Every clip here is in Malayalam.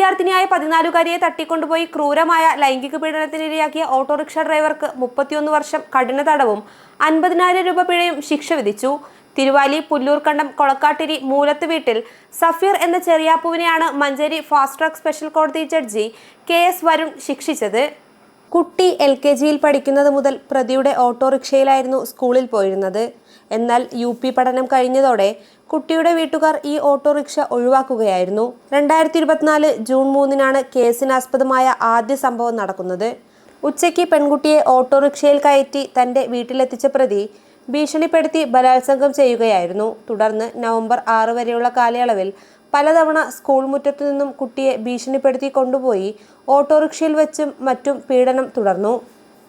വിദ്യാർത്ഥിനിയായ 14-കാരിയെ തട്ടിക്കൊണ്ടുപോയി ക്രൂരമായ ലൈംഗിക പീഡനത്തിനിരയാക്കിയ ഓട്ടോറിക്ഷ ഡ്രൈവർക്ക് 31 വർഷം കഠിന തടവും 50,000 രൂപ പിഴയും ശിക്ഷ വിധിച്ചു. തിരുവാലി പുല്ലൂർക്കണ്ടം കൊളക്കാട്ടിരി മൂലത്ത് വീട്ടിൽ സഫീർ എന്ന ചെറിയാപ്പുവിനെയാണ് മഞ്ചേരി ഫാസ്റ്റ് ട്രാക്ക് സ്പെഷ്യൽ കോടതി ജഡ്ജി KS വരുൺ ശിക്ഷിച്ചത്. കുട്ടി LKGയിൽ പഠിക്കുന്നത് മുതൽ പ്രതിയുടെ ഓട്ടോറിക്ഷയിലായിരുന്നു സ്കൂളിൽ പോയിരുന്നത്. എന്നാൽ UP പഠനം കഴിഞ്ഞതോടെ കുട്ടിയുടെ വീട്ടുകാർ ഈ ഓട്ടോറിക്ഷ ഒഴിവാക്കുകയായിരുന്നു. 2024 ജൂൺ 3-നാണ് കേസിനാസ്പദമായ ആദ്യ സംഭവം നടക്കുന്നത്. ഉച്ചയ്ക്ക് പെൺകുട്ടിയെ ഓട്ടോറിക്ഷയിൽ കയറ്റി തന്റെ വീട്ടിലെത്തിച്ച പ്രതി ഭീഷണിപ്പെടുത്തി ബലാത്സംഗം ചെയ്യുകയായിരുന്നു. തുടർന്ന് നവംബർ 6 വരെയുള്ള കാലയളവിൽ പലതവണ സ്കൂൾ മുറ്റത്തു നിന്നും കുട്ടിയെ ഭീഷണിപ്പെടുത്തി കൊണ്ടുപോയി ഓട്ടോറിക്ഷയിൽ വെച്ചും മറ്റും പീഡനം തുടർന്നു.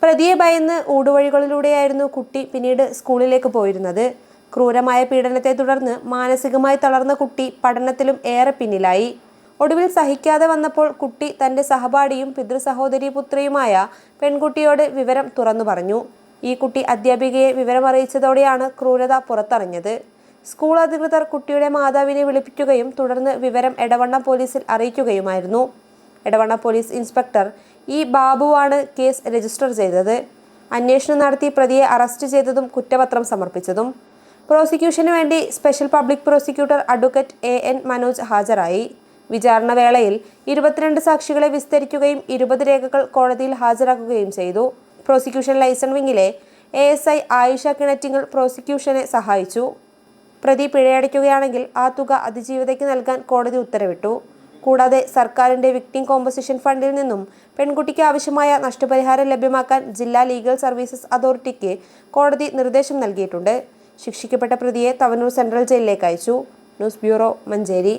പ്രതിയെ ഭയന്ന് ഊടുവഴികളിലൂടെയായിരുന്നു കുട്ടി പിന്നീട് സ്കൂളിലേക്ക് പോയിരുന്നത്. ക്രൂരമായ പീഡനത്തെ തുടർന്ന് മാനസികമായി തളർന്ന കുട്ടി പഠനത്തിലും ഏറെ പിന്നിലായി. ഒടുവിൽ സഹിക്കാതെ വന്നപ്പോൾ കുട്ടി തന്റെ സഹപാഠിയും പിതൃസഹോദരി പുത്രിയുമായ പെൺകുട്ടിയോട് വിവരം തുറന്നു പറഞ്ഞു. ഈ കുട്ടി അധ്യാപികയെ വിവരമറിയിച്ചതോടെയാണ് ക്രൂരത പുറത്തറിഞ്ഞത്. സ്കൂൾ അധികൃതർ കുട്ടിയുടെ മാതാവിനെ വിളിപ്പിക്കുകയും തുടർന്ന് വിവരം എടവണ്ണ പോലീസിൽ അറിയിക്കുകയുമായിരുന്നു. Edavanna police inspector E. ബാബുവാണ് കേസ് രജിസ്റ്റർ ചെയ്തത്. അന്വേഷണം നടത്തി പ്രതിയെ അറസ്റ്റ് ചെയ്തതും കുറ്റപത്രം സമർപ്പിച്ചതും. പ്രോസിക്യൂഷന് വേണ്ടി special public prosecutor advocate AN Manoj ഹാജരായി. വിചാരണ വേളയിൽ 22 സാക്ഷികളെ വിസ്തരിക്കുകയും 20 രേഖകൾ കോടതിയിൽ ഹാജരാക്കുകയും ചെയ്തു. പ്രോസിക്യൂഷൻ ലൈസൺ വിങ്ങിലെ ASI ആയിഷ കിണറ്റിങ്ങൽ പ്രോസിക്യൂഷനെ സഹായിച്ചു. പ്രതി പിഴയടയ്ക്കുകയാണെങ്കിൽ ആ തുക അതിജീവിതയ്ക്ക് നൽകാൻ കോടതി ഉത്തരവിട്ടു. കൂടാതെ സർക്കാരിന്റെ വിക്ടിം കോമ്പൻസേഷൻ ഫണ്ടിൽ നിന്നും പെൺകുട്ടിക്ക് ആവശ്യമായ നഷ്ടപരിഹാരം ലഭ്യമാക്കാൻ ജില്ലാ ലീഗൽ സർവീസസ് അതോറിറ്റിക്ക് കോടതി നിർദ്ദേശം നൽകിയിട്ടുണ്ട്. ശിക്ഷിക്കപ്പെട്ട പ്രതിയെ തവനൂർ സെൻട്രൽ ജയിലിലേക്ക് അയച്ചു. News bureau, Manjeri.